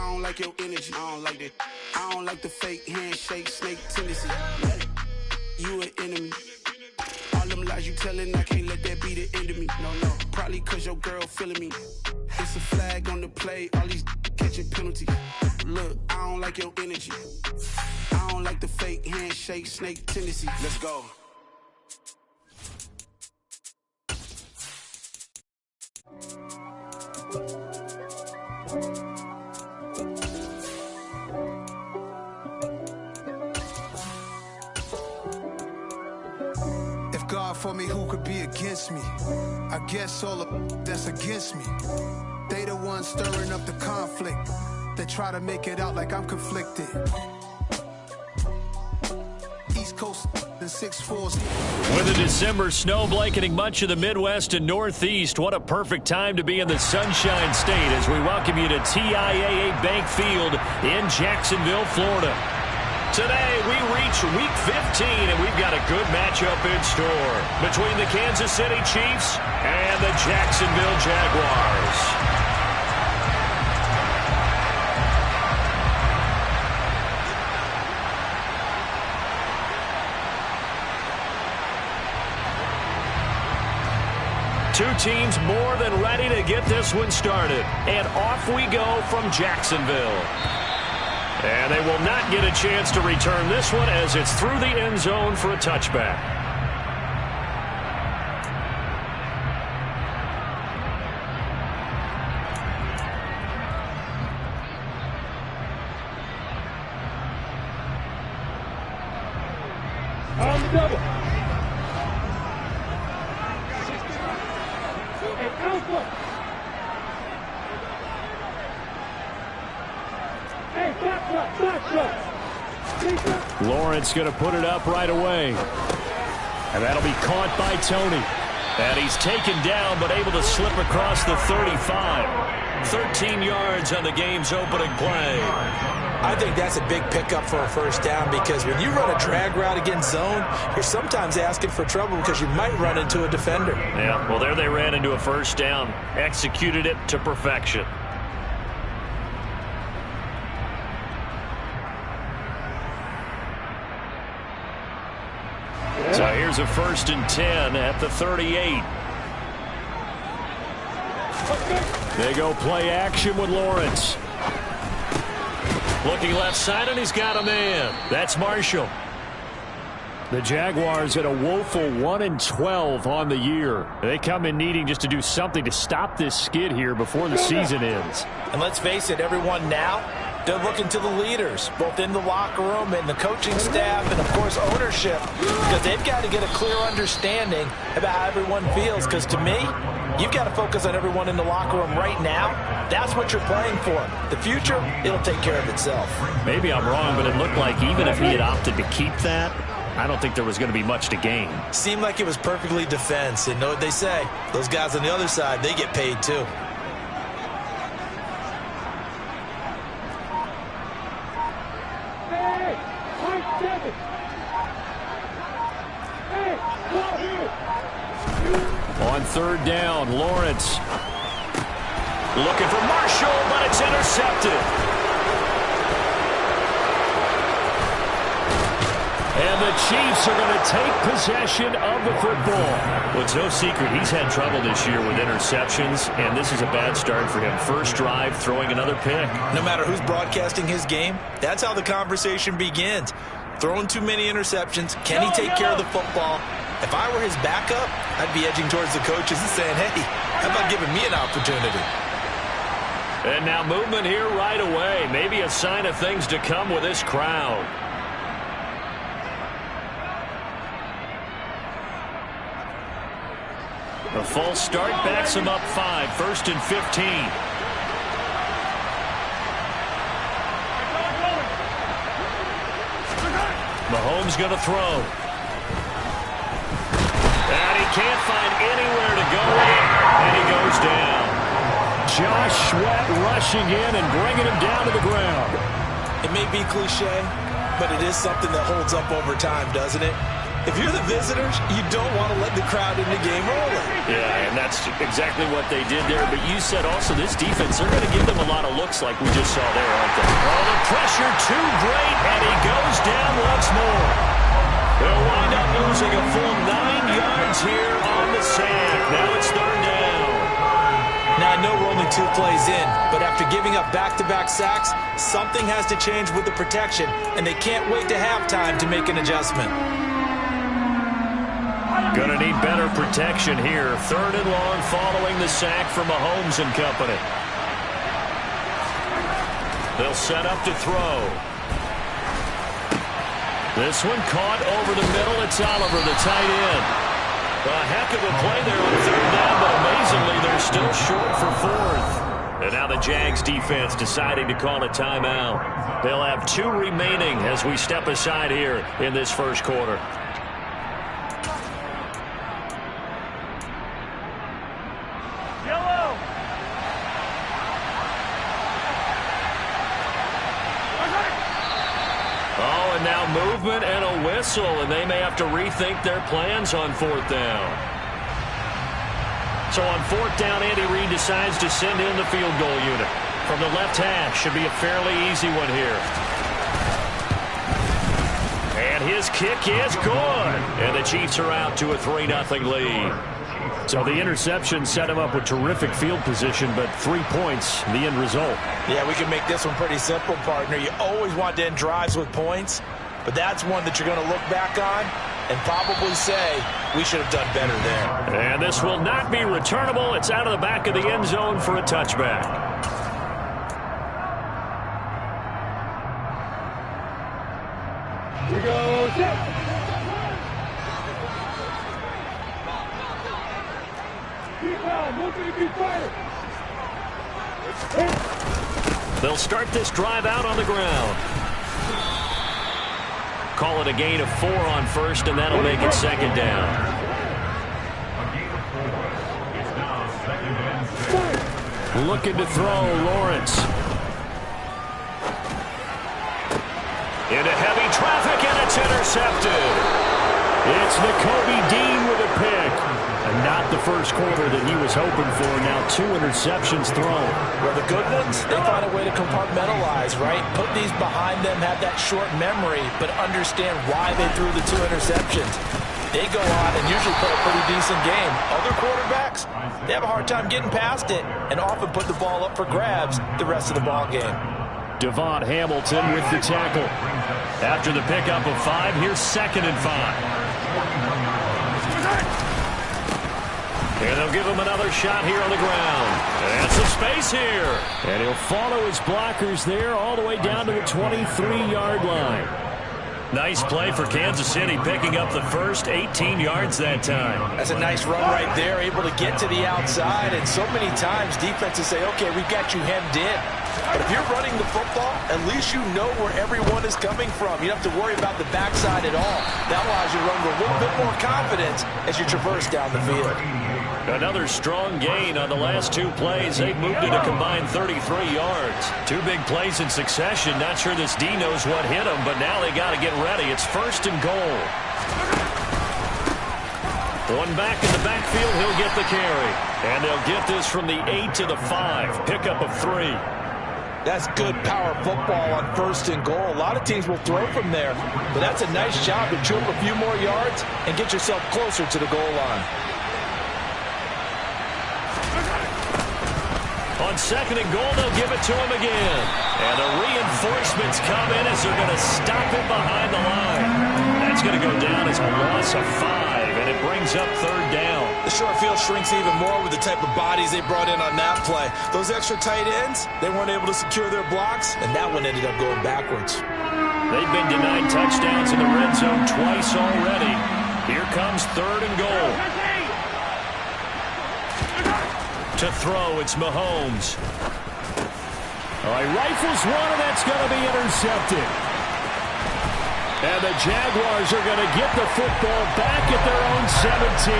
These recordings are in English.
don't like your energy. I don't like that. I don't like the fake handshake, snake tendency. You an enemy. All them lies you telling, I can't let that be the end of me. No. Probably cause your girl feeling me. It's a flag on the play, all these catching penalties. Look, I don't like your energy. I don't like the fake handshake, snake tendency. Let's go. If God for me, who could be against me? I guess all of that's against me. They the ones stirring up the conflict. They try to make it out like I'm conflicted. East Coast and 6'4". With a December snow blanketing much of the Midwest and Northeast, what a perfect time to be in the Sunshine State as we welcome you to TIAA Bank Field in Jacksonville, Florida. Today, we reach Week 15, and we've got a good matchup in store between the Kansas City Chiefs and the Jacksonville Jaguars. Two teams more than ready to get this one started. And off we go from Jacksonville. And they will not get a chance to return this one as it's through the end zone for a touchback. On the double. Lawrence going to put it up right away. And that'll be caught by Tony. And he's taken down but able to slip across the 35. 13 yards on the game's opening play. I think that's a big pickup for a first down because when you run a drag route against zone, you're sometimes asking for trouble because you might run into a defender. Yeah, well, there they ran into a first down. Executed it to perfection. So here's a 1st and 10 at the 38. They go play action with Lawrence. Looking left side, and he's got a man. That's Marshall. The Jaguars at a woeful 1-12 on the year. They come in needing just to do something to stop this skid here before the season ends. And let's face it, everyone now, they're looking to the leaders, both in the locker room and the coaching staff and, of course, ownership, because they've got to get a clear understanding about how everyone feels. Because to me, you've got to focus on everyone in the locker room right now. That's what you're playing for. The future, it'll take care of itself. Maybe I'm wrong, but it looked like even if he had opted to keep that, I don't think there was going to be much to gain. Seemed like it was perfectly defense. And know what they say? Those guys on the other side, they get paid too. On 3rd down, Lawrence looking for Marshall, but it's intercepted. And the Chiefs are going to take possession of the football. Well, it's no secret he's had trouble this year with interceptions, and this is a bad start for him. First drive, throwing another pick. No matter who's broadcasting his game, that's how the conversation begins. Throwing too many interceptions. Can he take care of the football? If I were his backup, I'd be edging towards the coaches and saying, hey, how about giving me an opportunity? And now movement here right away. Maybe a sign of things to come with this crowd. The false start backs him up 5. 1st and 15. Mahomes going to throw. And he can't find anywhere to go with it, and he goes down. Josh Sweat rushing in and bringing him down to the ground. It may be cliche, but it is something that holds up over time, doesn't it? if you're the visitors, you don't want to let the crowd in the game early. Yeah, and that's exactly what they did there. But you said also this defense, they're going to give them a lot of looks like we just saw there, aren't they? Oh, the pressure too great, and he goes down once more. They'll wind up losing a full 9 yards here on the sack. Now it's third down. Now, I know we're only 2 plays in, but after giving up back-to-back sacks, something has to change with the protection, and they can't wait to halftime to make an adjustment. Going to need better protection here. Third and long following the sack from Mahomes and company. They'll set up to throw. This one caught over the middle. It's Oliver, the tight end. A heck of a play there on third down, but amazingly, they're still short for fourth. And now the Jags defense deciding to call a timeout. They'll have 2 remaining as we step aside here in this first quarter. Movement and a whistle, and they may have to rethink their plans on fourth down. So on fourth down, Andy Reid decides to send in the field goal unit. From the left hash, should be a fairly easy one here. And his kick is good. And the Chiefs are out to a 3-0 lead. So the interception set him up with terrific field position, but 3 points, the end result. Yeah, we can make this one pretty simple, partner. You always want to end drives with points. But that's one that you're going to look back on and probably say, we should have done better there. And this will not be returnable. It's out of the back of the end zone for a touchback. Here we go. They'll start this drive out on the ground. Call it a gain of 4 on first, and that'll make it second down. Looking to throw, Lawrence. Into heavy traffic, and it's intercepted. It's Nakobe Dean with a pick. And not the first quarter that he was hoping for. Now 2 interceptions thrown. Well, the good ones, they find a way to compartmentalize, right? Put these behind them, have that short memory, but understand why they threw the 2 interceptions. They go on and usually play a pretty decent game. Other quarterbacks, they have a hard time getting past it and often put the ball up for grabs the rest of the ball game. Devon Hamilton with the tackle. After the pickup of 5, here's 2nd and 5. And they'll give him another shot here on the ground. And some space here. And he'll follow his blockers there all the way down to the 23-yard line. Nice play for Kansas City, picking up the first 18 yards that time. That's a nice run right there, able to get to the outside. And so many times defenses say, okay, we've got you hemmed in. But if you're running the football, at least you know where everyone is coming from. You don't have to worry about the backside at all. That allows you to run with a little bit more confidence as you traverse down the field. Another strong gain on the last 2 plays. They've moved it a combined 33 yards. 2 big plays in succession. Not sure this D knows what hit him, but now they got to get ready. It's 1st and goal. One back in the backfield. He'll get the carry. And they'll get this from the 8 to the 5. Pickup of 3. That's good power football on 1st and goal. A lot of teams will throw from there, but that's a nice job to chew up a few more yards and get yourself closer to the goal line. On 2nd and goal, they'll give it to him again. And the reinforcements come in as they're going to stop him behind the line. That's going to go down as a loss of 5, and it brings up 3rd down. The short field shrinks even more with the type of bodies they brought in on that play. Those extra tight ends, they weren't able to secure their blocks, and that one ended up going backwards. They've been denied touchdowns in the red zone twice already. Here comes 3rd and goal. To throw, it's Mahomes. All right, rifles one, and that's going to be intercepted. And the Jaguars are going to get the football back at their own 17.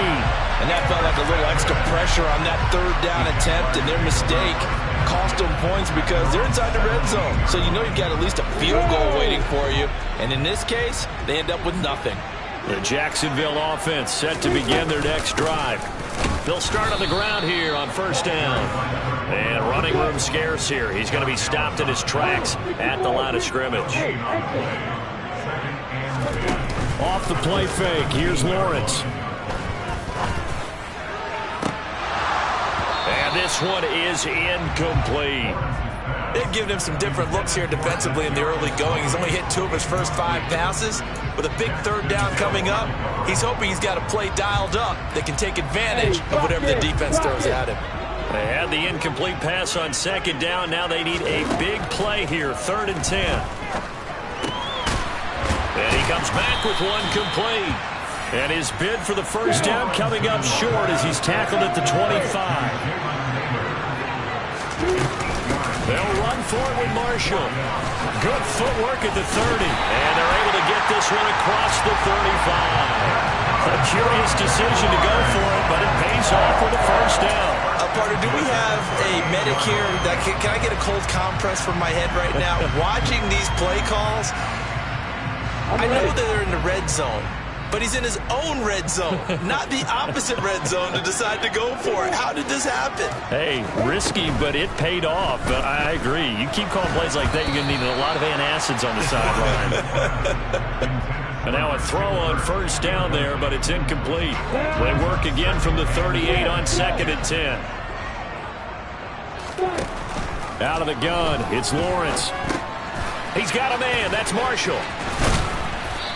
And that felt like a little extra pressure on that 3rd down attempt, and their mistake cost them points because they're inside the red zone. So you know you've got at least a field goal waiting for you. And in this case, they end up with nothing. The Jacksonville offense set to begin their next drive. They'll start on the ground here on first down. And running room scarce here. He's going to be stopped in his tracks at the line of scrimmage. Off the play fake, here's Lawrence. And this one is incomplete. They've given him some different looks here defensively in the early going. He's only hit 2 of his first 5 passes. With a big third down coming up, he's hoping he's got a play dialed up that can take advantage of whatever the defense throws at him. They had the incomplete pass on second down. Now they need a big play here, 3rd and 10. And he comes back with one complete. And his bid for the first down coming up short as he's tackled at the 25. They'll run for it with Marshall. Good footwork at the 30. And they're able to get this one across the 35. A curious decision to go for it, but it pays off with a first down. Partner, do we have a medic here? Can I get a cold compress from my head right now? Watching these play calls, I know that they're in the red zone, but he's in his own red zone, not the opposite red zone to decide to go for it. How did this happen? Hey, risky, but it paid off. But I agree. You keep calling plays like that, you're going to need a lot of antacids on the sideline. And now a throw on first down there, but it's incomplete. They work again from the 38 on 2nd and 10. Out of the gun, it's Lawrence. He's got a man. That's Marshall.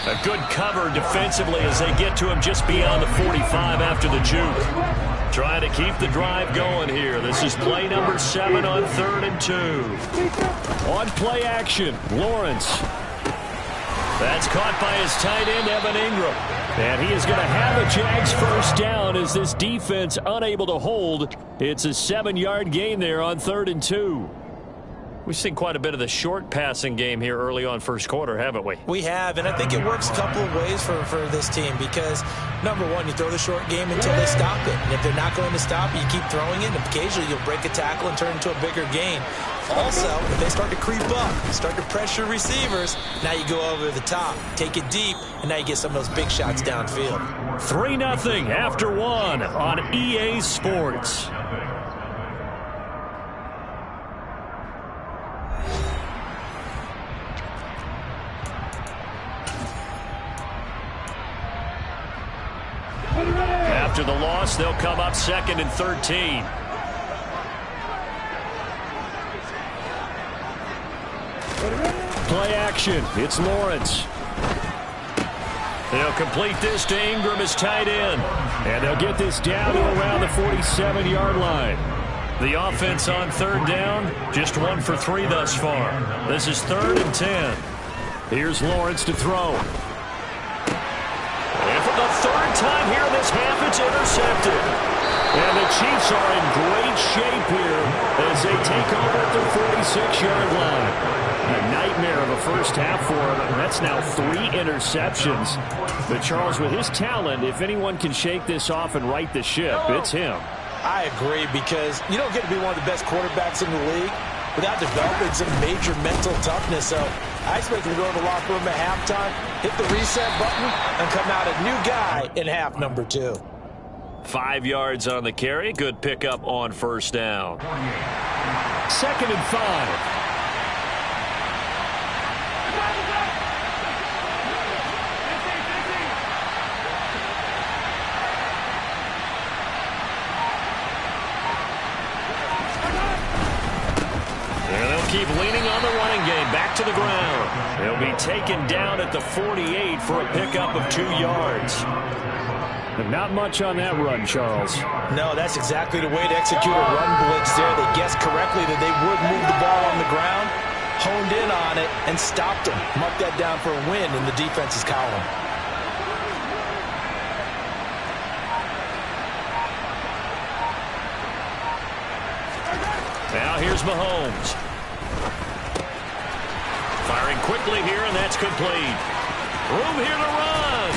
A good cover defensively as they get to him just beyond the 45 after the juke. Trying to keep the drive going here. This is play number 7 on 3rd and 2. On play action, Lawrence. That's caught by his tight end, Evan Ingram. And he is going to have a Jags first down as this defense unable to hold. It's a 7-yard gain there on 3rd and 2. We've seen quite a bit of the short passing game here early on first quarter, haven't we? We have, and I think it works a couple of ways for this team because, number one, you throw the short game until they stop it. And if they're not going to stop it, you keep throwing it, and occasionally you'll break a tackle and turn it into a bigger gain. Also, if they start to creep up, start to pressure receivers, now you go over the top, take it deep, and now you get some of those big shots downfield. 3-0 after 1 on EA Sports. After the loss, they'll come up 2nd and 13. Play action. It's Lawrence. They'll complete this to Ingram as tight end. And they'll get this down to around the 47-yard line. The offense on 3rd down, just 1 for 3 thus far. This is 3rd and 10. Here's Lawrence to throw. And for the 3rd time here in this half, it's intercepted. And the Chiefs are in great shape here as they take over at their 46-yard line. A nightmare of a first half for him. That's now 3 interceptions. But Charles, with his talent, if anyone can shake this off and right the ship, it's him. I agree, because you don't get to be one of the best quarterbacks in the league without developing some major mental toughness. So I expect him to go to the locker room at halftime, hit the reset button, and come out a new guy in half number 2. 5 yards on the carry. Good pickup on first down. 2nd and 5. Keep leaning on the running game. Back to the ground. They'll be taken down at the 48 for a pickup of 2 yards. And not much on that run, Charles. No, that's exactly the way to execute a run blitz there. They guessed correctly that they would move the ball on the ground, honed in on it, and stopped them. Mark that down for a win in the defense's column. Now here's Mahomes. Firing quickly here, and that's complete. Room here to run.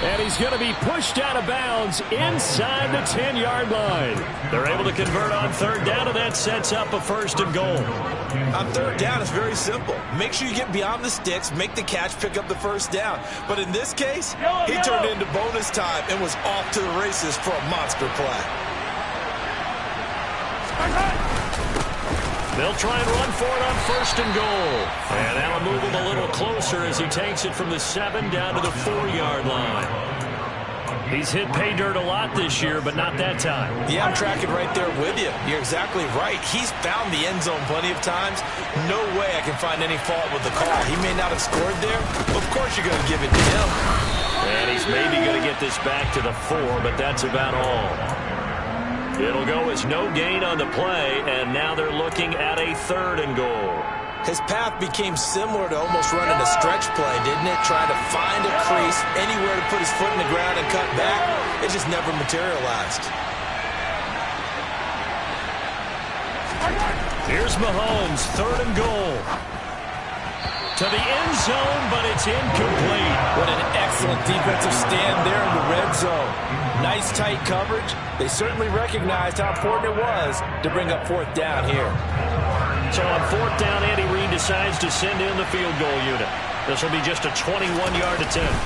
And he's going to be pushed out of bounds inside the 10-yard line. They're able to convert on third down, and that sets up a 1st and goal. On third down, it's very simple. Make sure you get beyond the sticks, make the catch, pick up the 1st down. But in this case, he turned into bonus time and was off to the races for a monster play. They'll try and run for it on 1st and goal. And that'll move him a little closer as he takes it from the 7 down to the 4-yard line. He's hit pay dirt a lot this year, but not that time. Yeah, I'm tracking right there with you. You're exactly right. He's found the end zone plenty of times. No way I can find any fault with the call. He may not have scored there. Of course you're going to give it to him. And he's maybe going to get this back to the 4, but that's about all. It'll go as no gain on the play, and now they're looking at a 3rd and goal. His path became similar to almost running a stretch play, didn't it? Trying to find a crease, anywhere to put his foot in the ground and cut back. It just never materialized. Here's Mahomes, 3rd and goal. To the end zone, but it's incomplete. What an excellent defensive stand there in the red zone. Nice tight coverage. They certainly recognized how important it was to bring up 4th down here. So on 4th down, Andy Reid decides to send in the field goal unit. This will be just a 21-yard attempt.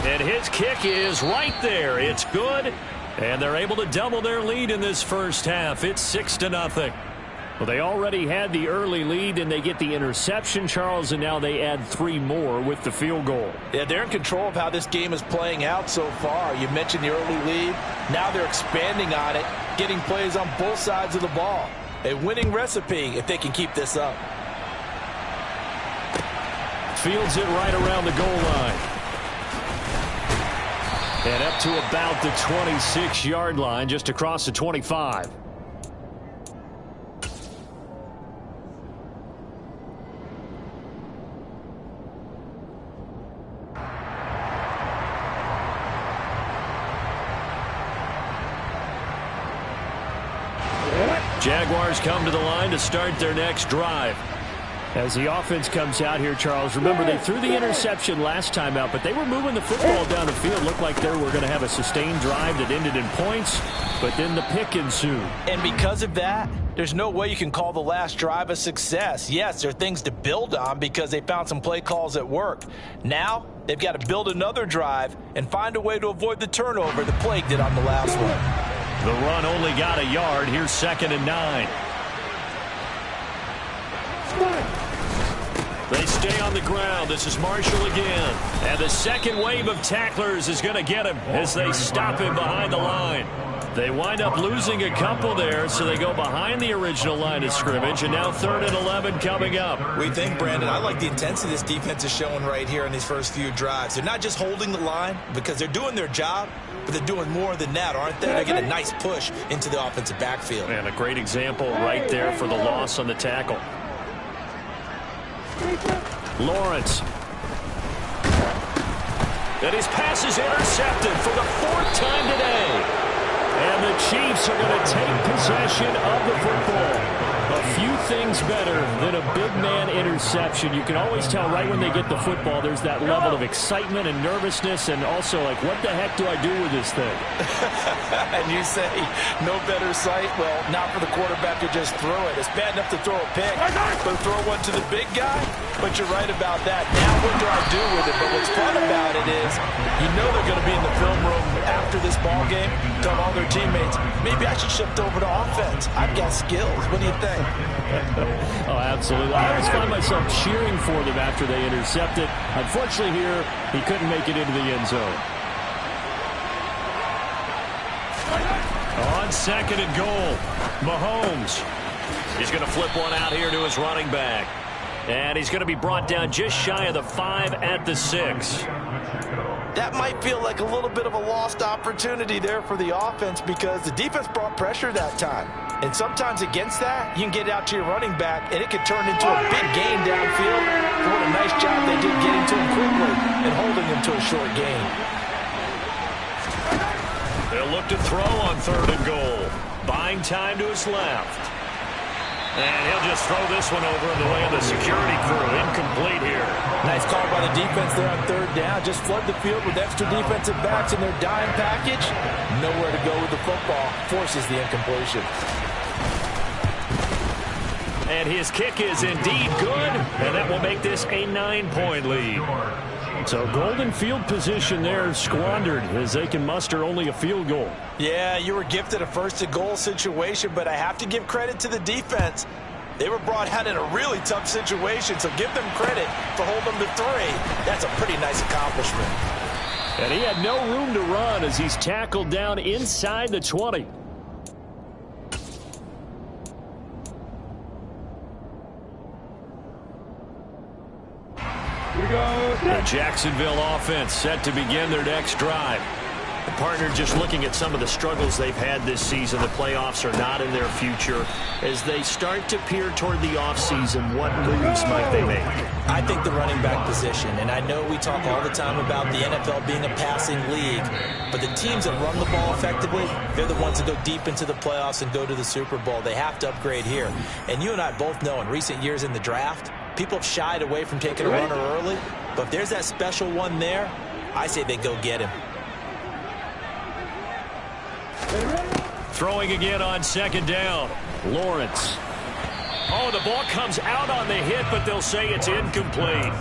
And his kick is right there. It's good. And they're able to double their lead in this first half. It's 6-0. Well, they already had the early lead, and they get the interception, Charles, and now they add 3 more with the field goal. Yeah, they're in control of how this game is playing out so far. You mentioned the early lead. Now they're expanding on it, getting plays on both sides of the ball. A winning recipe if they can keep this up. Fields it right around the goal line. And up to about the 26-yard line, just across the 25. Jaguars come to the line to start their next drive. As the offense comes out here, Charles, remember they threw the interception last time out, but they were moving the football down the field. Looked like they were going to have a sustained drive that ended in points, but then the pick ensued. And because of that, there's no way you can call the last drive a success. Yes, there are things to build on because they found some play calls at work. Now, they've got to build another drive and find a way to avoid the turnover that plagued it on the last one. The run only got a yard. Here's 2nd and 9. They stay on the ground. This is Marshall again. And the second wave of tacklers is going to get him as they stop him behind the line. They wind up losing a couple there, so they go behind the original line of scrimmage, and now 3rd and 11 coming up. We think, Brandon, I like the intensity this defense is showing right here in these first few drives. They're not just holding the line because they're doing their job, but they're doing more than that, aren't they? They're getting a nice push into the offensive backfield. And a great example right there for the loss on the tackle. Lawrence. And his pass is intercepted for the 4th time today. And the Chiefs are going to take possession of the football. A few things better than a big man interception. You can always tell right when they get the football, there's that level of excitement and nervousness, and also like, what the heck do I do with this thing? And you say, no better sight? Well, not for the quarterback to just throw it. It's bad enough to throw a pick, but throw one to the big guy? But you're right about that. Now what do I do with it? But what's fun about it is, you know they're going to be in the film room after this ball game, tell all their teammates, maybe I should shift over to offense. I've got skills. What do you think? Oh, absolutely. I always find myself cheering for them after they intercept it. Unfortunately here, he couldn't make it into the end zone. On 2nd and goal, Mahomes. He's going to flip one out here to his running back. And he's going to be brought down just shy of the 5 at the 6. That might feel like a little bit of a lost opportunity there for the offense because the defense brought pressure that time. And sometimes against that, you can get out to your running back, and it could turn into a big gain downfield. But what a nice job they did getting to him quickly and holding him to a short gain. They'll look to throw on 3rd and goal. Buying time to his left. And he'll just throw this one over in the way of the security crew. Incomplete here. Nice call by the defense there on third down. Just flood the field with extra defensive backs in their dime package. Nowhere to go with the football. Forces the incompletion. And his kick is indeed good, and that will make this a 9-point lead. So golden field position there squandered as they can muster only a field goal. Yeah, you were gifted a first-and-goal situation, but I have to give credit to the defense. They were brought out in a really tough situation, so give them credit for holding them to 3. That's a pretty nice accomplishment. And he had no room to run as he's tackled down inside the 20. The Jacksonville offense set to begin their next drive. The partner just looking at some of the struggles they've had this season. The playoffs are not in their future. As they start to peer toward the offseason, what moves might they make? I think the running back position, and I know we talk all the time about the NFL being a passing league, but the teams that run the ball effectively, they're the ones that go deep into the playoffs and go to the Super Bowl. They have to upgrade here. And you and I both know in recent years in the draft, people have shied away from taking a runner early, but if there's that special one there, I say they go get him. Throwing again on second down. Lawrence. Oh, the ball comes out on the hit, but they'll say it's incomplete.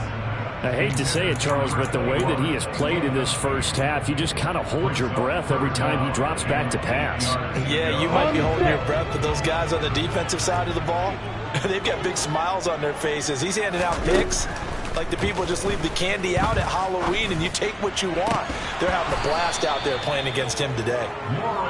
I hate to say it, Charles, but the way that he has played in this first half, you just kind of hold your breath every time he drops back to pass. Yeah, you might be holding your breath, but those guys on the defensive side of the ball, they've got big smiles on their faces. He's handing out picks like the people just leave the candy out at Halloween and you take what you want. They're having a blast out there playing against him today.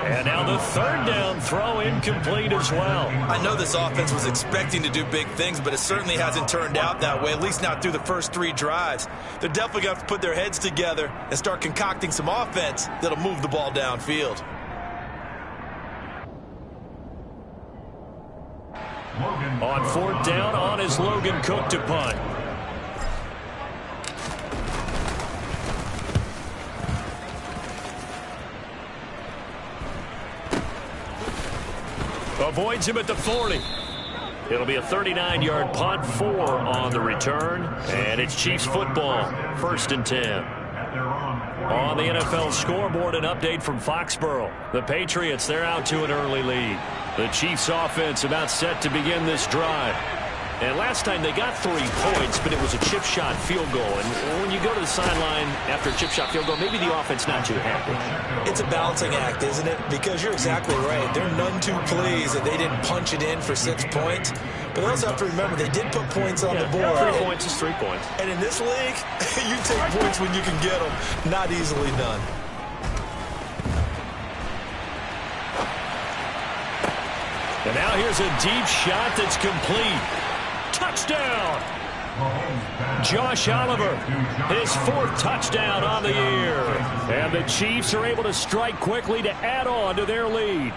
And now the third down throw incomplete as well. I know this offense was expecting to do big things, but it certainly hasn't turned out that way, at least not through the first 3 drives. They're definitely going to have to put their heads together and start concocting some offense that'll move the ball downfield. On fourth down, on is Logan Cook to punt. Avoids him at the 40. It'll be a 39-yard punt, 4 on the return, and it's Chiefs football, 1st and 10. On the NFL scoreboard, an update from Foxborough. The Patriots, they're out to an early lead. The Chiefs offense about set to begin this drive. And last time they got 3 points, but it was a chip shot field goal. And when you go to the sideline after a chip shot field goal, maybe the offense not too happy. It's a balancing act, isn't it? Because you're exactly right. They're none too pleased that they didn't punch it in for 6 points. But they also have to remember they did put points on the board. 3 points is 3 points. And in this league, you take points when you can get them. Not easily done. And now here's a deep shot that's complete. Touchdown! Josh Oliver, his 4th touchdown on the year. And the Chiefs are able to strike quickly to add on to their lead.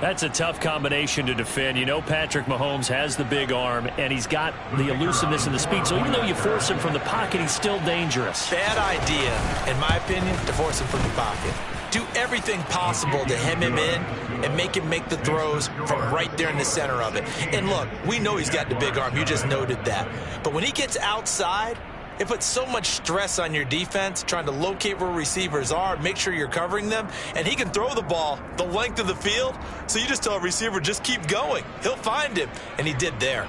That's a tough combination to defend. You know Patrick Mahomes has the big arm, and he's got the elusiveness and the speed. So even though you force him from the pocket, he's still dangerous. Bad idea, in my opinion, to force him from the pocket. Do everything possible to hem him in and make him make the throws from right there in the center of it. And look, we know he's got the big arm. You just noted that. But when he gets outside, it puts so much stress on your defense trying to locate where receivers are, make sure you're covering them, and he can throw the ball the length of the field. So you just tell a receiver, just keep going. He'll find him, and he did there.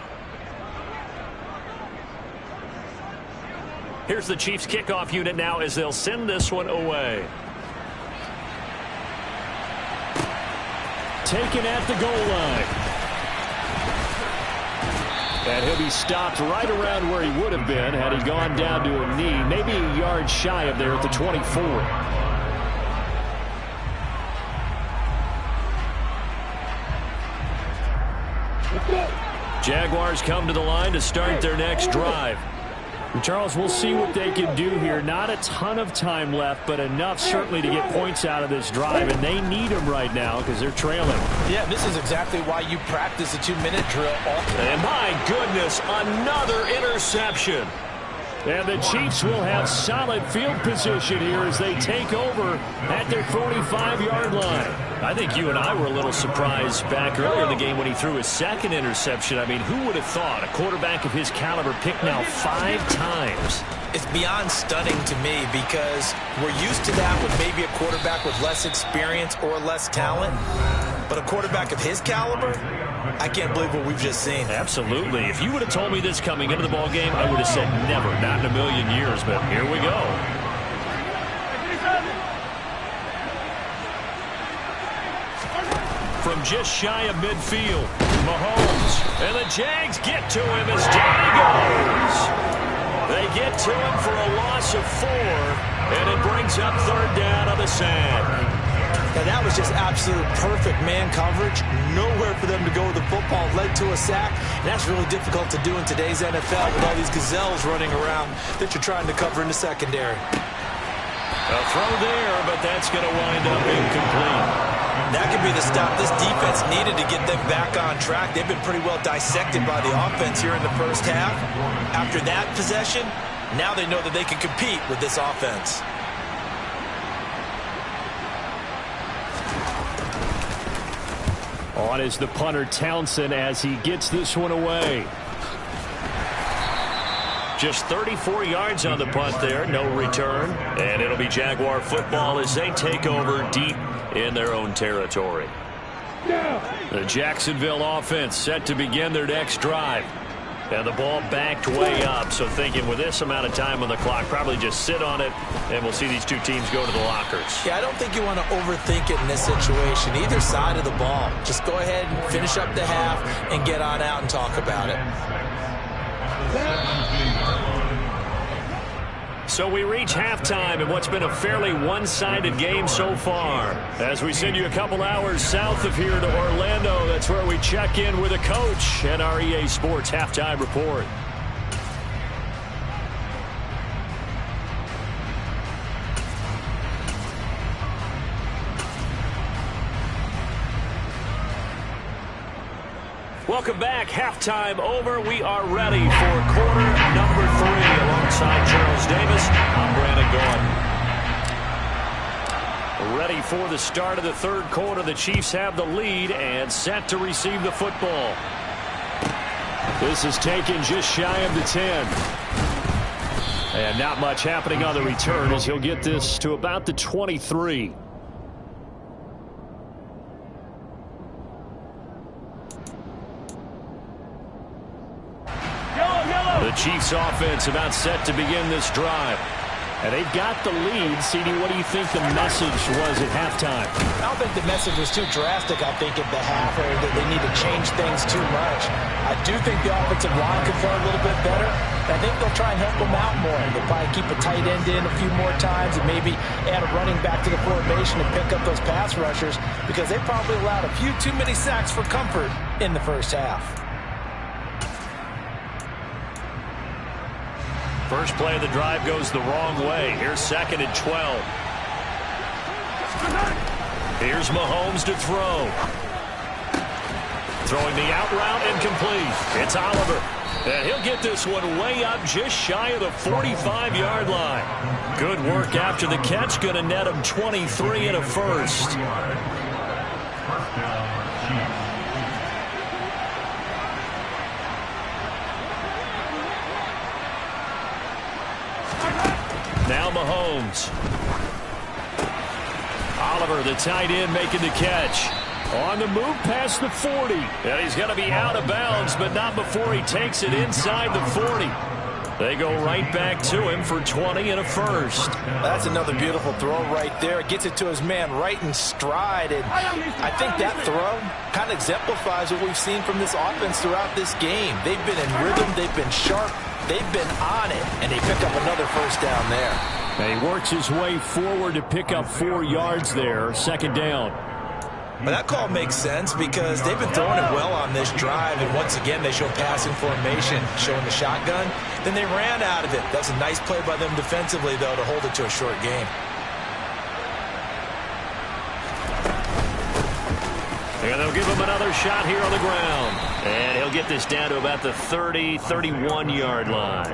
Here's the Chiefs kickoff unit now as they'll send this one away. Taken at the goal line. And he'll be stopped right around where he would have been had he gone down to a knee, maybe a yard shy of there at the 24. Jaguars come to the line to start their next drive. And Charles, we'll see what they can do here. Not a ton of time left, but enough certainly to get points out of this drive, and they need them right now because they're trailing. Yeah, this is exactly why you practice a 2-minute drill. And my goodness, another interception. And the Chiefs will have solid field position here as they take over at their 45-yard line. I think you and I were a little surprised back earlier in the game when he threw his second interception. I mean, who would have thought a quarterback of his caliber picked now 5 times? It's beyond stunning to me because we're used to that with maybe a quarterback with less experience or less talent. But a quarterback of his caliber, I can't believe what we've just seen. Absolutely. If you would have told me this coming into the ball game, I would have said never, not in a million years. But here we go. From just shy of midfield, Mahomes, and the Jags get to him as down he goes. They get to him for a loss of 4, and it brings up 3rd down on the sand. Now that was just absolute perfect man coverage. Nowhere for them to go with the football. Led to a sack, and that's really difficult to do in today's NFL with all these gazelles running around that you're trying to cover in the secondary. A throw there, but that's going to wind up incomplete. That could be the stop this defense needed to get them back on track. They've been pretty well dissected by the offense here in the first half. After that possession, now they know that they can compete with this offense. On is the punter Townsend as he gets this one away. Just 34 yards on the punt there, no return. And it'll be Jaguar football as they take over deep in their own territory. The Jacksonville offense set to begin their next drive. And the ball backed way up, so thinking with this amount of time on the clock, probably just sit on it, and we'll see these two teams go to the lockers. Yeah, I don't think you want to overthink it in this situation, either side of the ball. Just go ahead and finish up the half and get on out and talk about it. So we reach halftime in what's been a fairly one-sided game so far. As we send you a couple hours south of here to Orlando, that's where we check in with a coach and our EA Sports Halftime Report. Welcome back. Halftime over. We are ready for quarter number 3. Alongside Charles Davis, I'm Brandon Gaudin. Ready for the start of the 3rd quarter. The Chiefs have the lead and set to receive the football. This is taken just shy of the 10. And not much happening on the return as he'll get this to about the 23. The Chiefs offense about set to begin this drive. And they've got the lead. CD, what do you think the message was at halftime? I don't think the message was too drastic, I think, at the half, or that they need to change things too much. I do think the offensive line could play a little bit better. I think they'll try and help them out more. They'll probably keep a tight end in a few more times and maybe add a running back to the formation and pick up those pass rushers because they probably allowed a few too many sacks for comfort in the first half. First play of the drive goes the wrong way. Here's 2nd and 12. Here's Mahomes to throw. Throwing the out route incomplete. It's Oliver. And he'll get this one way up just shy of the 45-yard line. Good work after the catch. Going to net him 23 and a first. Now Mahomes. Oliver, the tight end, making the catch. On the move past the 40. And he's going to be out of bounds, but not before he takes it inside the 40. They go right back to him for 20 and a first. That's another beautiful throw right there. It gets it to his man right in stride. And I think that throw kind of exemplifies what we've seen from this offense throughout this game. They've been in rhythm. They've been sharp. They've been on it, and they pick up another first down there. And he works his way forward to pick up 4 yards there, 2nd down. But that call makes sense because they've been throwing it well on this drive, and once again they show passing formation, showing the shotgun. Then they ran out of it. That's a nice play by them defensively, though, to hold it to a short game. And they'll give him another shot here on the ground. And he'll get this down to about the 30, 31-yard line.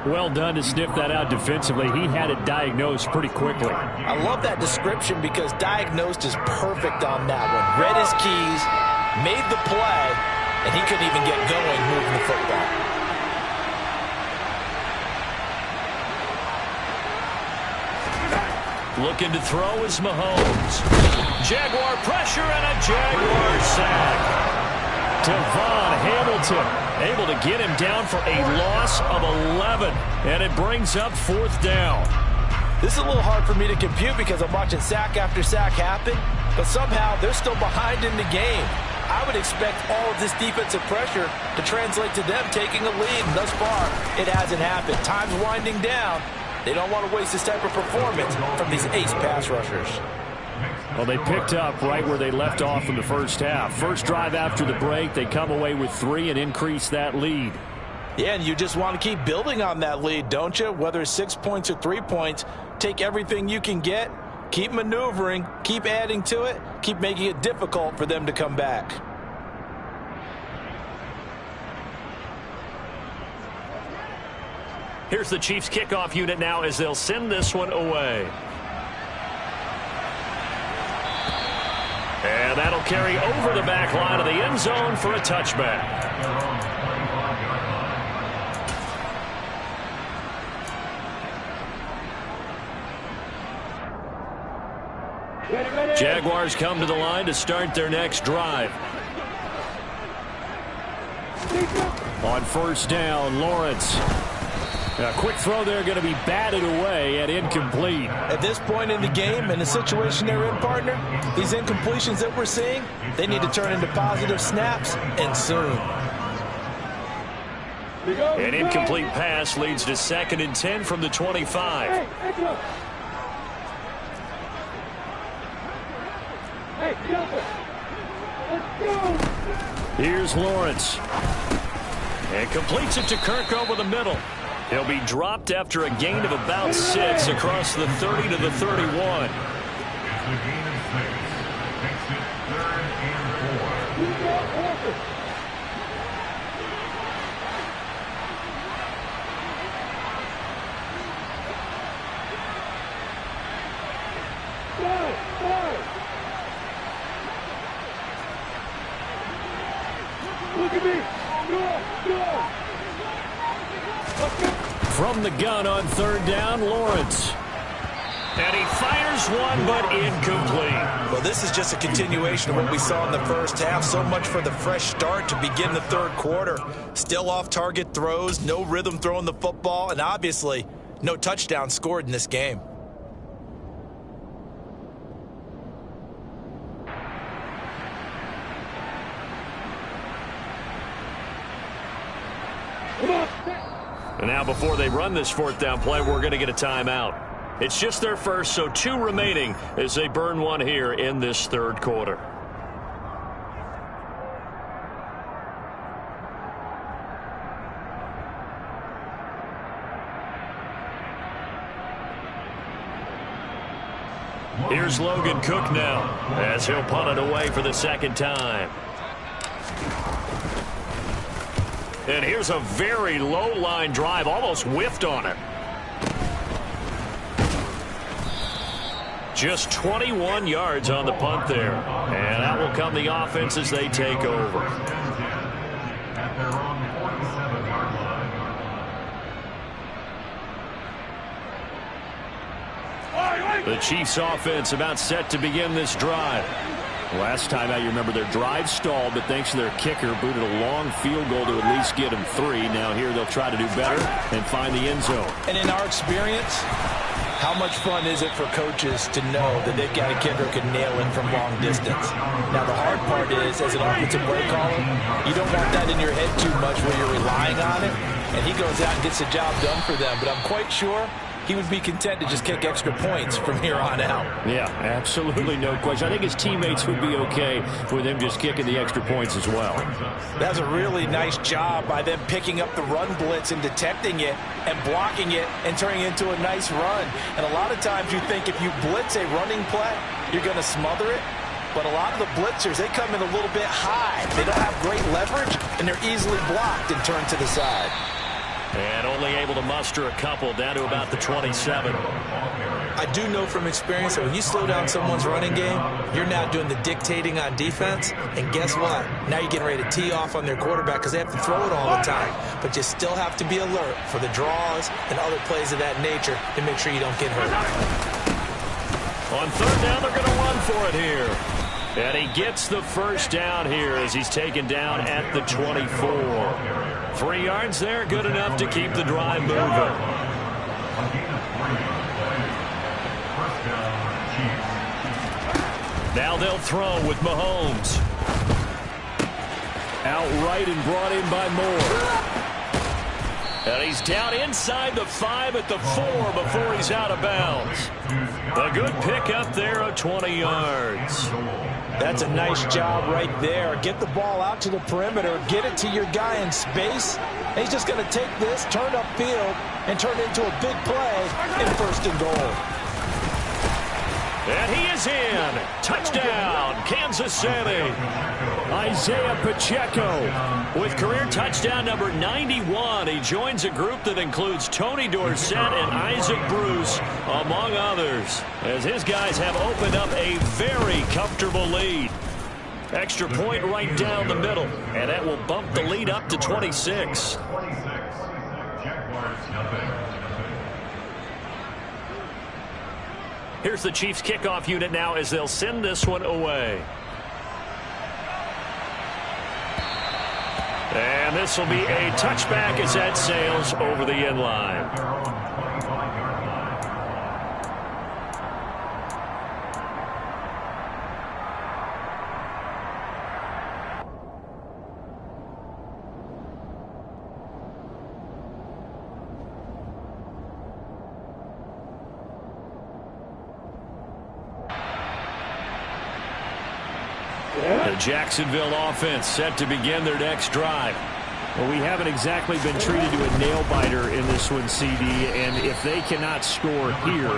Well done to sniff that out defensively. He had it diagnosed pretty quickly. I love that description because diagnosed is perfect on that one. Read his keys, made the play, and he couldn't even get going moving the football. Looking to throw is Mahomes. Jaguar pressure and a Jaguar sack. Devon Hamilton able to get him down for a loss of 11, and it brings up 4th down. This is a little hard for me to compute because I'm watching sack after sack happen, but somehow they're still behind in the game. I would expect all of this defensive pressure to translate to them taking a lead, and thus far, it hasn't happened. Time's winding down. They don't want to waste this type of performance from these ace pass rushers. Well, they picked up right where they left off in the first half. First drive after the break, they come away with 3 and increase that lead. Yeah, and you just want to keep building on that lead, don't you? Whether it's 6 points or 3 points, take everything you can get, keep maneuvering, keep adding to it, keep making it difficult for them to come back. Here's the Chiefs kickoff unit now as they'll send this one away. And that'll carry over the back line of the end zone for a touchback. Jaguars come to the line to start their next drive. On first down, Lawrence. A quick throw there going to be batted away and incomplete. At this point in the game, in the situation they're in, partner, these incompletions that we're seeing, they need to turn into positive snaps, and soon. An incomplete pass leads to 2nd and 10 from the 25. Here's Lawrence. And completes it to Kirk over the middle. He'll be dropped after a gain of about 6 across the 30 to the 31. Look at me. Go. From the gun on 3rd down, Lawrence. And he fires one, but incomplete. Well, this is just a continuation of what we saw in the first half. So much for the fresh start to begin the 3rd quarter. Still off-target throws, no rhythm throwing the football, and obviously no touchdown scored in this game. And now before they run this 4th down play, we're going to get a timeout. It's just their first, so 2 remaining as they burn one here in this 3rd quarter. Here's Logan Cook now as he'll punt it away for the 2nd time. And here's a very low line drive, almost whiffed on it. Just 21 yards on the punt there. And that will come the offense as they take over. The Chiefs offense about set to begin this drive. Last time out, you remember their drive stalled, but thanks to their kicker, booted a long field goal to at least get them 3. Now here they'll try to do better and find the end zone. And in our experience, how much fun is it for coaches to know that they've got a kicker who can nail it from long distance? Now the hard part is, as an offensive play caller, you don't want that in your head too much where you're relying on it, and he goes out and gets the job done for them. But I'm quite sure he would be content to just kick extra points from here on out. Yeah, absolutely no question. I think his teammates would be okay with him just kicking the extra points as well. That's a really nice job by them picking up the run blitz and detecting it and blocking it and turning it into a nice run. And a lot of times you think if you blitz a running play, you're going to smother it. But a lot of the blitzers, they come in a little bit high. They don't have great leverage, and they're easily blocked and turned to the side. And only able to muster a couple down to about the 27. I do know from experience that when you slow down someone's running game, you're now doing the dictating on defense. And guess what? Now you're getting ready to tee off on their quarterback because they have to throw it all the time. But you still have to be alert for the draws and other plays of that nature to make sure you don't get hurt. On third down, they're going to run for it here. And he gets the first down here as he's taken down at the 24. 3 yards there, good enough to keep the drive moving. Now they'll throw with Mahomes. Outright and brought in by Moore. And he's down inside the 5 at the 4 before he's out of bounds. A good pickup there of 20 yards. That's a nice job right there. Get the ball out to the perimeter. Get it to your guy in space. And he's just going to take this, turn upfield, and turn it into a big play in 1st and goal. And he is in. Touchdown, Kansas City. Isaiah Pacheco with career touchdown number 91. He joins a group that includes Tony Dorsett and Isaac Bruce, among others, as his guys have opened up a very comfortable lead. Extra point right down the middle, and that will bump the lead up to 26. Here's the Chiefs kickoff unit now as they'll send this one away. And this will be a touchback as that sails over the end line. The Jacksonville offense set to begin their next drive. Well, we haven't exactly been treated to a nail-biter in this one, CD, and if they cannot score here,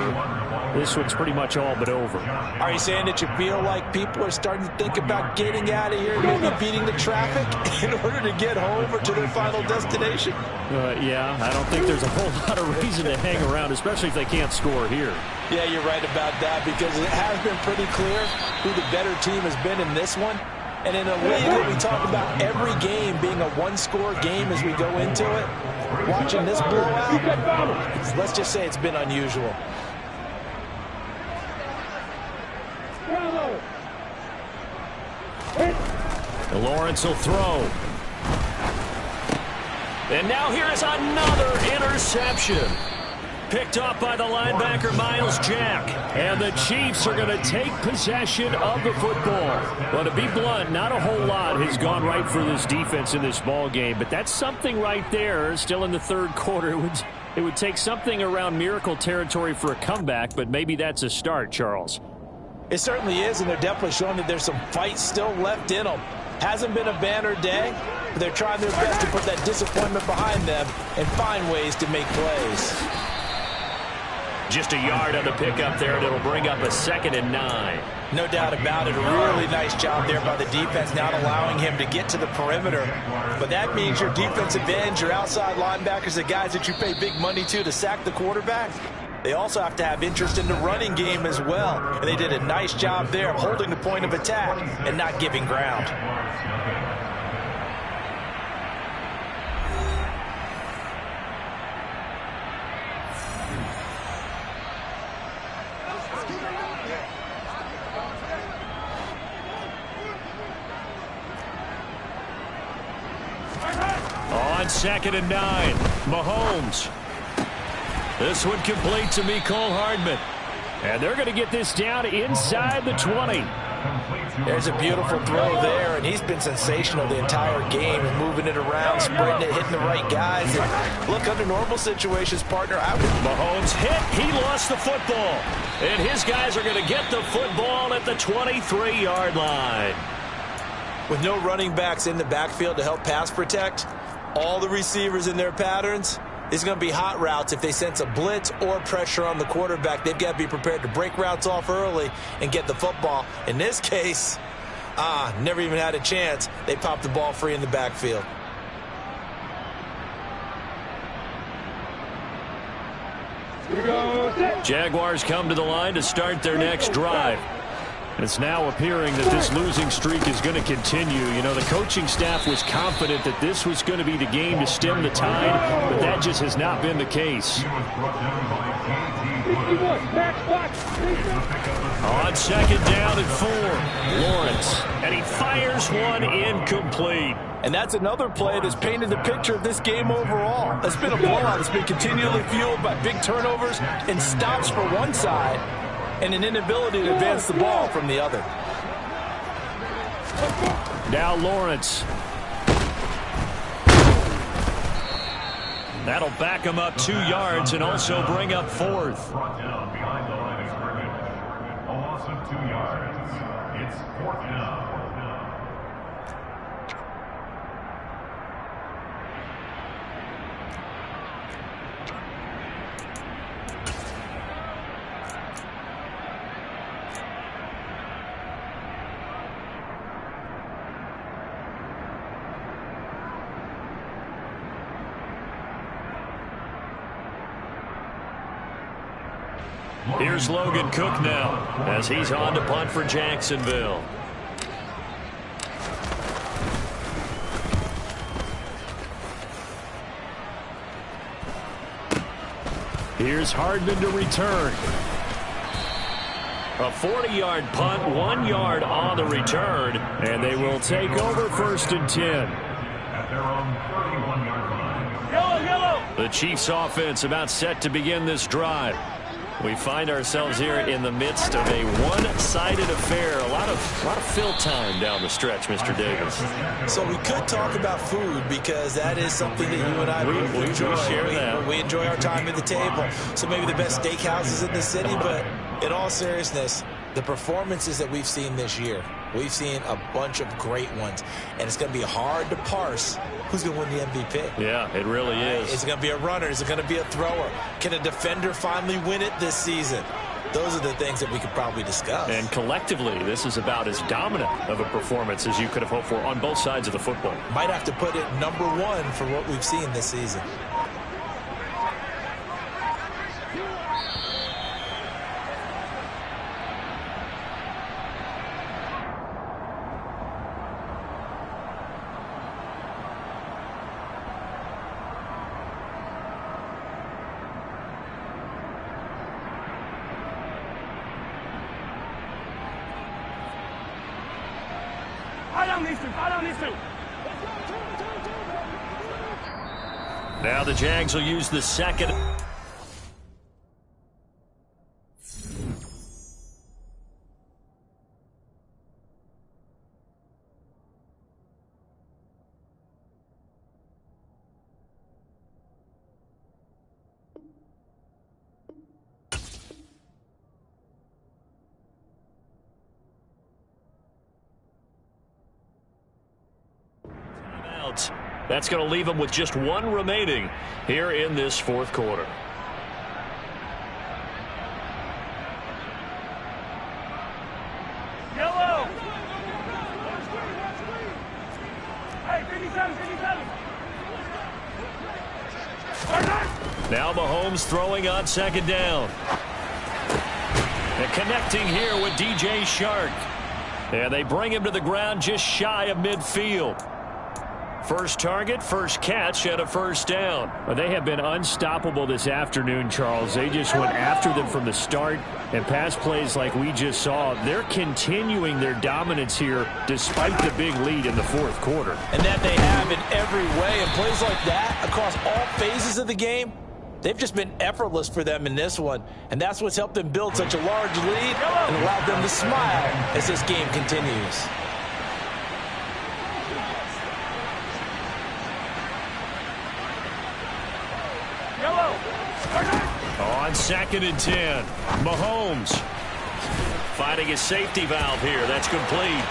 this one's pretty much all but over. Are you saying that you feel like people are starting to think about getting out of here, maybe beating the traffic in order to get home or to their final destination? Yeah, I don't think there's a whole lot of reason to hang around, especially if they can't score here. Yeah, you're right about that because it has been pretty clear who the better team has been in this one. And in a league that we talk about every game being a one-score game as we go into it, watching this blowout, let's just say it's been unusual. Lawrence will throw. And now here is another interception. Picked off by the linebacker, Miles Jack. And the Chiefs are going to take possession of the football. Well, to be blunt, not a whole lot has gone right for this defense in this ball game. But that's something right there, still in the third quarter. It would take something around miracle territory for a comeback, but maybe that's a start, Charles. It certainly is, and they're definitely showing that there's some fight still left in them. Hasn't been a banner day, but they're trying their best to put that disappointment behind them and find ways to make plays. Just a yard on the pickup there, and it'll bring up a 2nd and 9. No doubt about it. A really nice job there by the defense, not allowing him to get to the perimeter. But that means your defensive ends, your outside linebackers, the guys that you pay big money to sack the quarterback, they also have to have interest in the running game as well. And they did a nice job there of holding the point of attack and not giving ground. On 2nd and 9, Mahomes. This one complete to Mecole Hardman. And they're going to get this down inside the 20. There's a beautiful throw there, and he's been sensational the entire game, moving it around, spreading it, hitting the right guys. And look, under normal situations, partner, Mahomes hit. He lost the football. And his guys are going to get the football at the 23-yard line. With no running backs in the backfield to help pass protect, all the receivers in their patterns, it's going to be hot routes if they sense a blitz or pressure on the quarterback. They've got to be prepared to break routes off early and get the football. In this case, never even had a chance. They popped the ball free in the backfield. Jaguars come to the line to start their next drive. It's now appearing that this losing streak is going to continue. You know, the coaching staff was confident that this was going to be the game to stem the tide, but that just has not been the case. On second down and 4, Lawrence, and he fires one incomplete. And that's another play that's painted the picture of this game overall. It's been a blowout that's been continually fueled by big turnovers and stops for one side and an inability to advance the ball from the other. Now Lawrence. That'll back him up 2 yards and also bring up 4th. Brought down behind the line of scrimmage. A loss of 2 yards. It's 4th down. Here's Logan Cook now as he's on to punt for Jacksonville. Here's Hardman to return. A 40-yard punt, 1 yard on the return, and they will take over 1st and 10. At their own 31-yard line. The Chiefs offense about set to begin this drive. We find ourselves here in the midst of a one-sided affair. A lot of fill time down the stretch, Mr. Davis. So we could talk about food because that is something that you and I we enjoy. We share that. We enjoy our time at the table. So maybe the best steakhouses in the city, but in all seriousness, the performances that we've seen this year, we've seen a bunch of great ones, and it's going to be hard to parse who's going to win the MVP. Yeah, it really is. Is it going to be a runner? Is it going to be a thrower? Can a defender finally win it this season? Those are the things that we could probably discuss. And collectively, this is about as dominant of a performance as you could have hoped for on both sides of the football. Might have to put it number 1 for what we've seen this season. Now the Jags will use the second. That's going to leave them with just 1 remaining here in this 4th quarter. Yellow! Hey, 57, 57! Now Mahomes throwing on second down. And connecting here with DJ Shark. And they bring him to the ground just shy of midfield. First target, first catch, and a first down. Well, they have been unstoppable this afternoon, Charles. They just went after them from the start, and pass plays like we just saw, they're continuing their dominance here despite the big lead in the 4th quarter. And that they have in every way. And plays like that across all phases of the game, they've just been effortless for them in this one. And that's what's helped them build such a large lead and allowed them to smile as this game continues. On 2nd and 10, Mahomes finding his safety valve here. That's complete.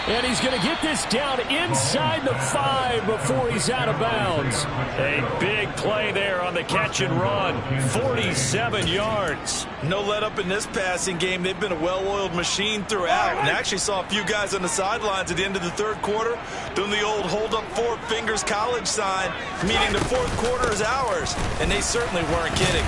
And he's going to get this down inside the 5 before he's out of bounds. A big play there on the catch and run. 47 yards. No let up in this passing game. They've been a well-oiled machine throughout. And actually saw a few guys on the sidelines at the end of the third quarter doing the old hold up 4 fingers college sign, meaning the fourth quarter is ours. And they certainly weren't kidding.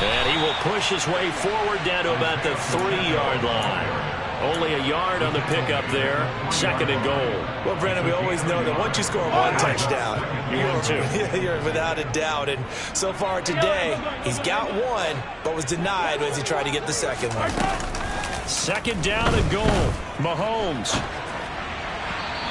And he will push his way forward down to about the 3-yard line. Only a yard on the pickup there. 2nd and goal. Well, Brandon, we always know that once you score 1 touchdown, you're without a doubt. And so far today, he's got 1, but was denied as he tried to get the second one. 2nd down and goal. Mahomes.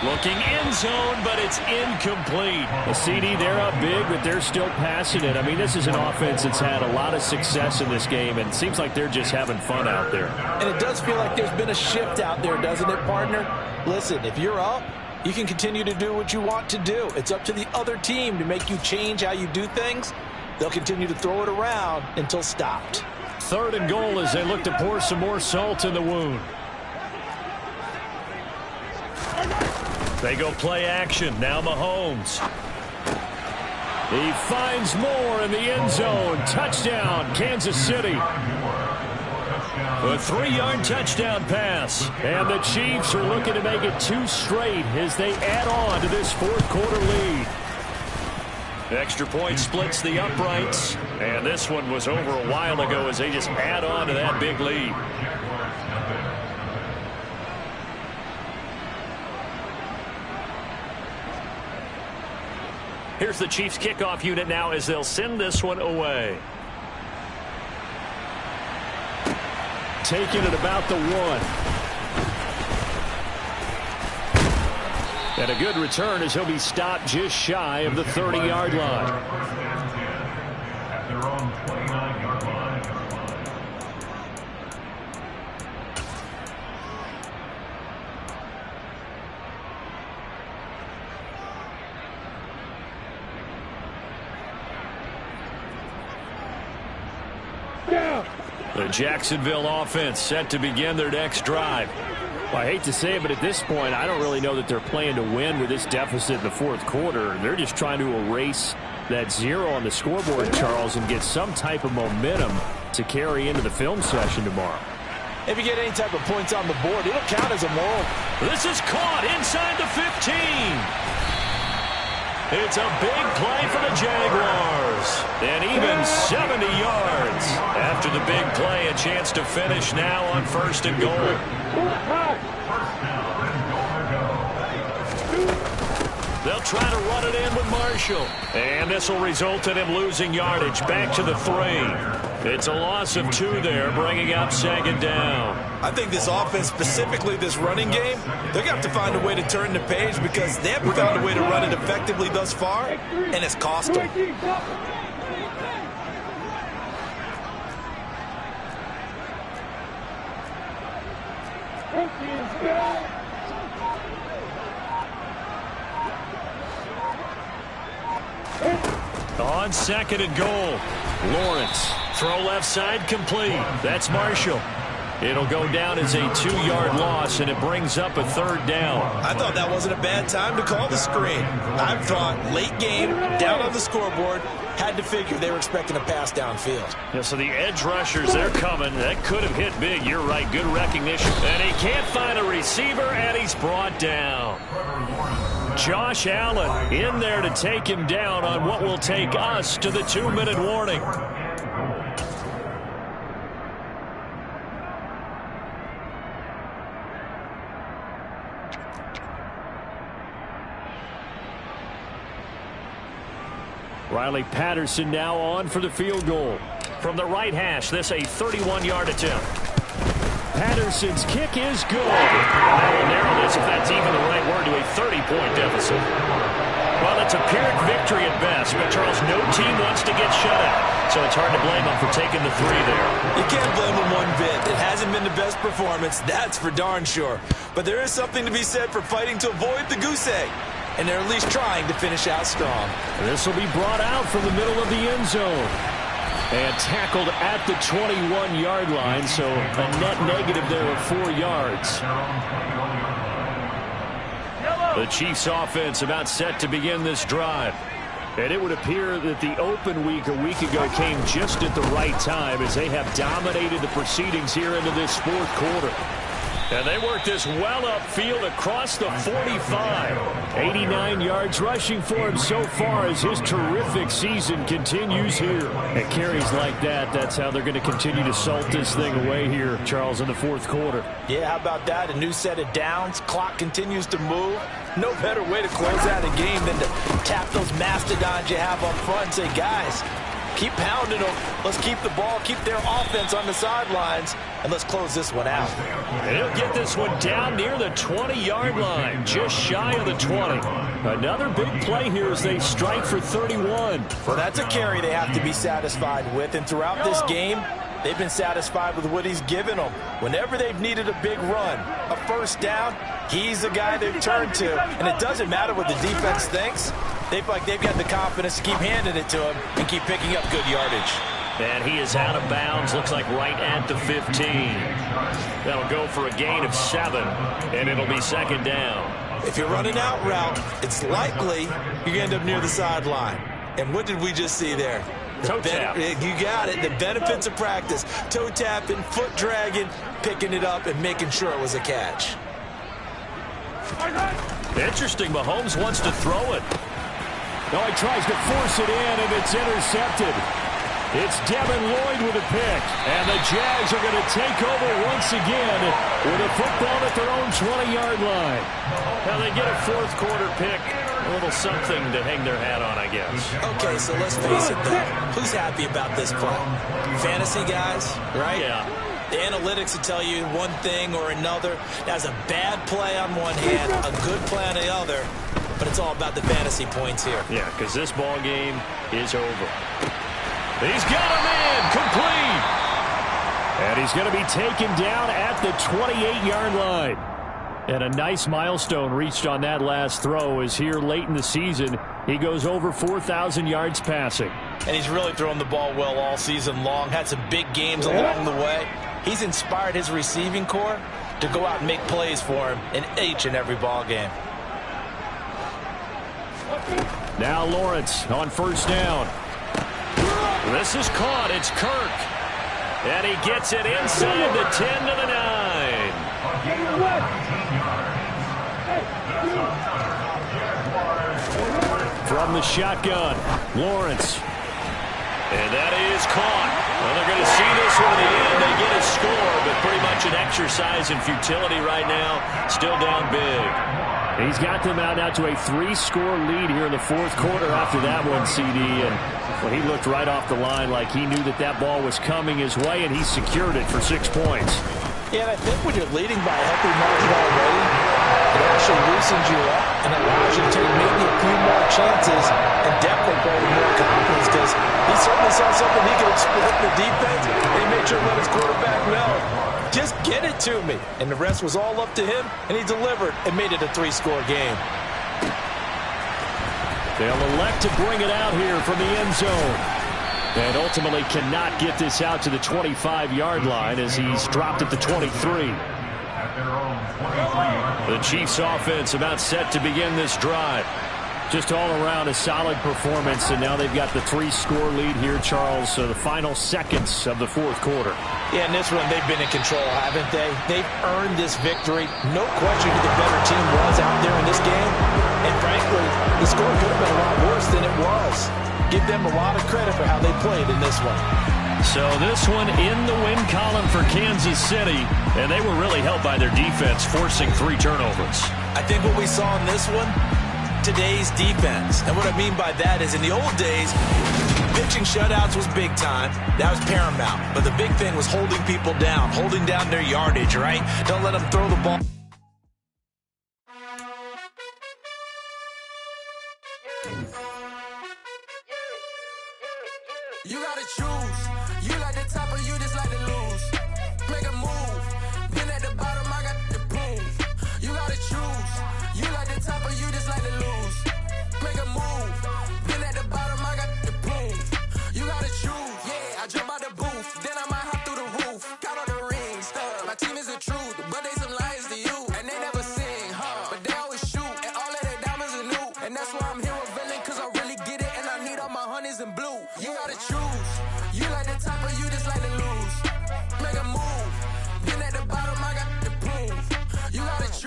Looking end zone, but it's incomplete. A CD, they're up big, but they're still passing it. I mean, this is an offense that's had a lot of success in this game, and it seems like they're just having fun out there. And it does feel like there's been a shift out there, doesn't it, partner? Listen, if you're up, you can continue to do what you want to do. It's up to the other team to make you change how you do things. They'll continue to throw it around until stopped. 3rd and goal as they look to pour some more salt in the wound. They go play action. Now Mahomes. He finds more in the end zone. Touchdown, Kansas City. A 3-yard touchdown pass. And the Chiefs are looking to make it 2 straight as they add on to this fourth quarter lead. Extra point splits the uprights. And this one was over a while ago as they just add on to that big lead. Here's the Chiefs kickoff unit now as they'll send this one away. Taking it about the 1. And a good return as he'll be stopped just shy of the 30-yard line. At their own 29-yard line. The Jacksonville offense set to begin their next drive. Well, I hate to say it, but at this point, I don't really know that they're playing to win with this deficit in the fourth quarter. They're just trying to erase that 0 on the scoreboard, Charles, and get some type of momentum to carry into the film session tomorrow. If you get any type of points on the board, it'll count as a moral. This is caught inside the 15. It's a big play for the Jaguars. And even 70 yards. After the big play, a chance to finish now on 1st and goal. They'll try to run it in with Marshall. And this will result in him losing yardage back to the 3. It's a loss of 2 there, bringing up 2nd down. I think this offense, specifically this running game, they're going to have to find a way to turn the page because they haven't found a way to run it effectively thus far, and it's cost them. On 2nd and goal, Lawrence. Throw left side complete. That's Marshall. It'll go down as a 2-yard loss, and it brings up a 3rd down. I thought that wasn't a bad time to call the screen. I thought late game, down on the scoreboard, had to figure they were expecting a pass downfield. Yeah, so the edge rushers, they're coming. That could have hit big. You're right. Good recognition. And he can't find a receiver, and he's brought down. Josh Allen in there to take him down on what will take us to the 2-minute warning. Riley Patterson now on for the field goal. From the right hash, this a 31-yard attempt. Patterson's kick is good. That will narrow this, if that's even the right word, to a 30-point deficit. Well, it's a Pyrrhic victory at best, but Charles, no team wants to get shut out, so it's hard to blame them for taking the 3 there. You can't blame them one bit. It hasn't been the best performance, that's for darn sure. But there is something to be said for fighting to avoid the goose egg. And they're at least trying to finish out strong. This will be brought out from the middle of the end zone. And tackled at the 21-yard line, so a net negative there of 4 yards. The Chiefs offense about set to begin this drive. And it would appear that the open week a week ago came just at the right time as they have dominated the proceedings here into this fourth quarter. And they work this well upfield across the 45. 89 yards rushing for him so far as his terrific season continues here. And carries like that, that's how they're going to continue to salt this thing away here, Charles, in the fourth quarter. Yeah, how about that? A new set of downs. Clock continues to move. No better way to close out a game than to tap those mastodons you have up front and say, guys, keep pounding them. Let's keep the ball, keep their offense on the sidelines, and let's close this one out. And he'll get this one down near the 20-yard line, just shy of the 20. Another big play here as they strike for 31. Well, that's a carry they have to be satisfied with, and throughout this game, they've been satisfied with what he's given them. Whenever they've needed a big run, a first down, he's the guy they've turned to. And it doesn't matter what the defense thinks. They feel like they've got the confidence to keep handing it to him and keep picking up good yardage. And he is out of bounds, looks like right at the 15. That'll go for a gain of 7, and it'll be second down. If you're running out route, it's likely you end up near the sideline. And what did we just see there? Toe tap. You got it. The benefits of practice. Toe tapping, foot dragging, picking it up, and making sure it was a catch. Interesting. Mahomes wants to throw it. No, he tries to force it in, and it's intercepted. It's Devin Lloyd with a pick. And the Jags are going to take over once again with a football at their own 20-yard line. Now they get a fourth quarter pick. A little something to hang their hat on, I guess. Okay, so let's face it, though. Who's happy about this play? Fantasy guys, right? Yeah. The analytics will tell you one thing or another. That's a bad play on one hand, a good play on the other, but it's all about the fantasy points here. Yeah, because this ball game is over. He's got him in, complete. And he's going to be taken down at the 28-yard line. And a nice milestone reached on that last throw as here late in the season, he goes over 4,000 yards passing. And he's really thrown the ball well all season long, had some big games along the way. He's inspired his receiving corps to go out and make plays for him in each and every ball game. Now Lawrence on first down. This is caught. It's Kirk. And he gets it inside the 10 to the 9. From the shotgun, Lawrence. And that is caught. Well, they're going to see this one at the end. They get a score, but pretty much an exercise in futility right now. Still down big. He's got them out now to a 3-score lead here in the fourth quarter after that one, CD. And well, he looked right off the line like he knew that that ball was coming his way, and he secured it for 6 points. Yeah, and I think when you're leading by a healthy margin already, it actually loosens you up and allows you to take maybe a few more chances and definitely play with more confidence because he certainly saw something he could exploit in the defense, and he made sure to let his quarterback know, just get it to me. And the rest was all up to him, and he delivered and made it a 3-score game. They'll elect to bring it out here from the end zone. And ultimately cannot get this out to the 25-yard line as he's dropped at the 23. The Chiefs offense about set to begin this drive. Just all around a solid performance, and now they've got the 3-score lead here, Charles, so the final seconds of the fourth quarter. Yeah, in this one, they've been in control, haven't they? They've earned this victory. No question who the better team was out there in this game. And frankly, the score could have been a lot worse than it was. Give them a lot of credit for how they played in this one. So this one in the win column for Kansas City, and they were really helped by their defense, forcing 3 turnovers. I think what we saw in this one, today's defense. And what I mean by that is in the old days, pitching shutouts was big time. That was paramount. But the big thing was holding people down, holding down their yardage, right? Don't let them throw the ball. You gotta choose. You like the top or you just like to lose. Make a move. Been at the bottom, I got the proof. You gotta choose. You like the top or you just like to lose. Make a move. Been at the bottom, I got the proof. You gotta choose. Yeah, I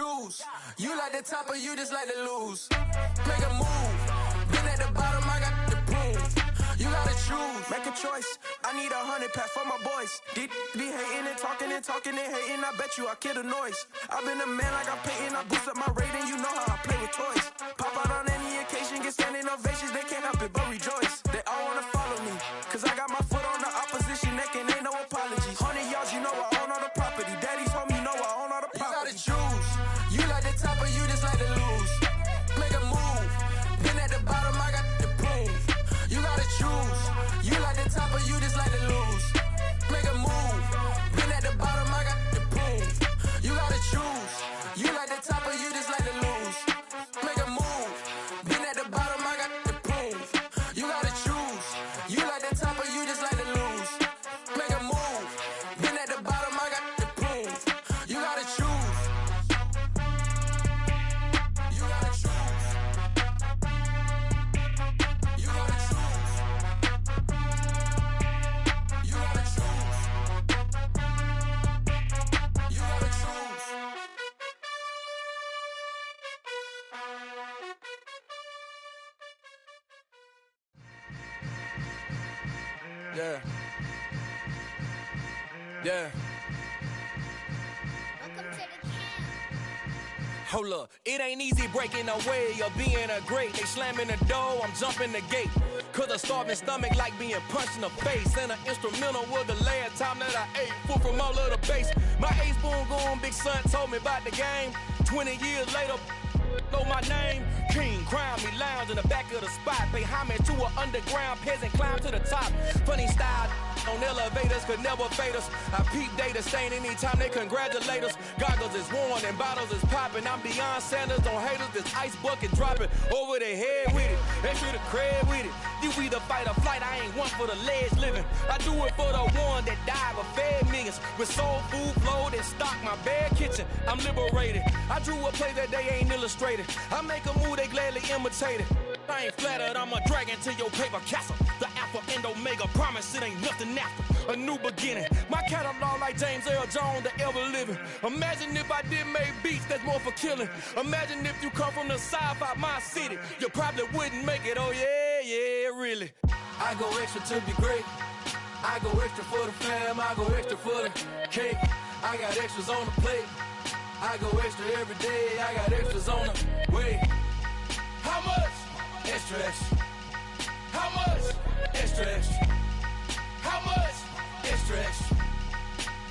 choose. You like the top or you just like to lose. Make a move. Been at the bottom, I got the prove. You gotta choose. Make a choice. I need 100 pack for my boys. Be hating and talking and hating. I bet you I kill the noise. I've been a man like I'm Peyton. I boost up my rating. You know how I play with toys. Pop out on any occasion, get standing ovations. They can't help it but rejoice. They all wanna follow me, cause I got my foot on the opposition neck and ain't no apologies. 100 yards, you know I own all the property. Daddy's home, you know I own all the property. You gotta choose. You like the top or you just like to lose. Make a move. Been at the bottom, I got the proof. You gotta choose. You like the top or you just like to lose. Make a move. Been at the bottom, I got the proof. You gotta choose. You like the top or you just like to lose. Make a move. Been at the bottom, I got the proof. You gotta choose. You like the top or you just like to lose. Make a move. Been at the bottom, I got the proof. You gotta choose. You gotta choose. You gotta choose. You gotta choose. You gotta choose. Yeah. Yeah. Hold up, it ain't easy breaking away or being a great. They slamming the door, I'm jumping the gate. Cause a starving stomach like being punched in the face. And an instrumental was the last time that I ate food from all of the base. My ace boom going big son told me about the game. 20 years later, know my name. King, crown me, lounge in the back of the spot. Pay homage to an underground peasant, climb to the top. Funny style on elevators could never fade us. I peep data stain anytime they congratulate us. Goggles is worn and bottles is popping. I'm beyond Sanders, don't haters. This ice bucket dropping over their head with it. Extra the cred with it. You either fight or flight, I ain't one for the ledge living. I do it for the one that died but fed millions. With soul food flowed and stocked my bad kitchen. I'm liberated. I drew a play that they ain't illustrated. I make a move, they gladly imitate it. I ain't flattered, I'm a dragon to your paper castle. The alpha and omega, promise it ain't nothing after. A new beginning. My catalog like James Earl Jones, the ever living. Imagine if I did make beats that's more for killing. Imagine if you come from the south out my city. You probably wouldn't make it, oh yeah, really. I go extra to be great. I go extra for the fam, I go extra for the cake. I got extras on the plate. I go extra every day, I got extras on the way. How much? Extra, extra. How much? Extra, extra. How much? Extra, extra.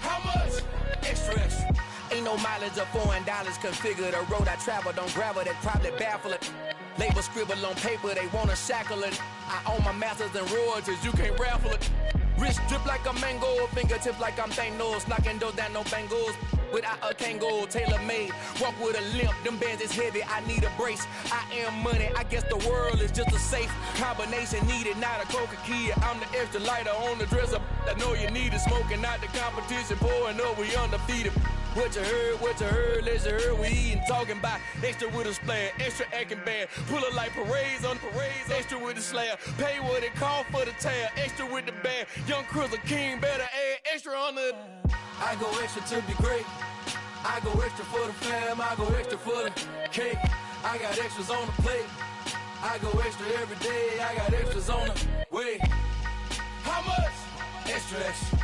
How much? Extra, extra. Ain't no mileage or $4 configure the road I travel. Don't gravel that probably baffle it. Label scribble on paper, they wanna shackle it. I own my masters and royalties, you can't raffle it. Wrist drip like a mango, fingertip like I'm Thanos. Knocking doors down, no bangles. Without a Kango, tailor-made. Walk with a limp, them bands is heavy, I need a brace. I am money, I guess the world is just a safe combination needed, not a coca key. I'm the extra lighter on the dresser. I know you need it, smoking out the competition, pouring up, we undefeated. What you heard, let's you heard, we eating, talking about extra with a splash, extra acting bad, pull it like parades on parades, extra with the slab, pay what it cost for the tab, extra with the band, young Chris a king, better add extra on the. I go extra to be great. I go extra for the fam, I go extra for the cake. I got extras on the plate. I go extra every day, I got extras on the way. How much? Extra, extra.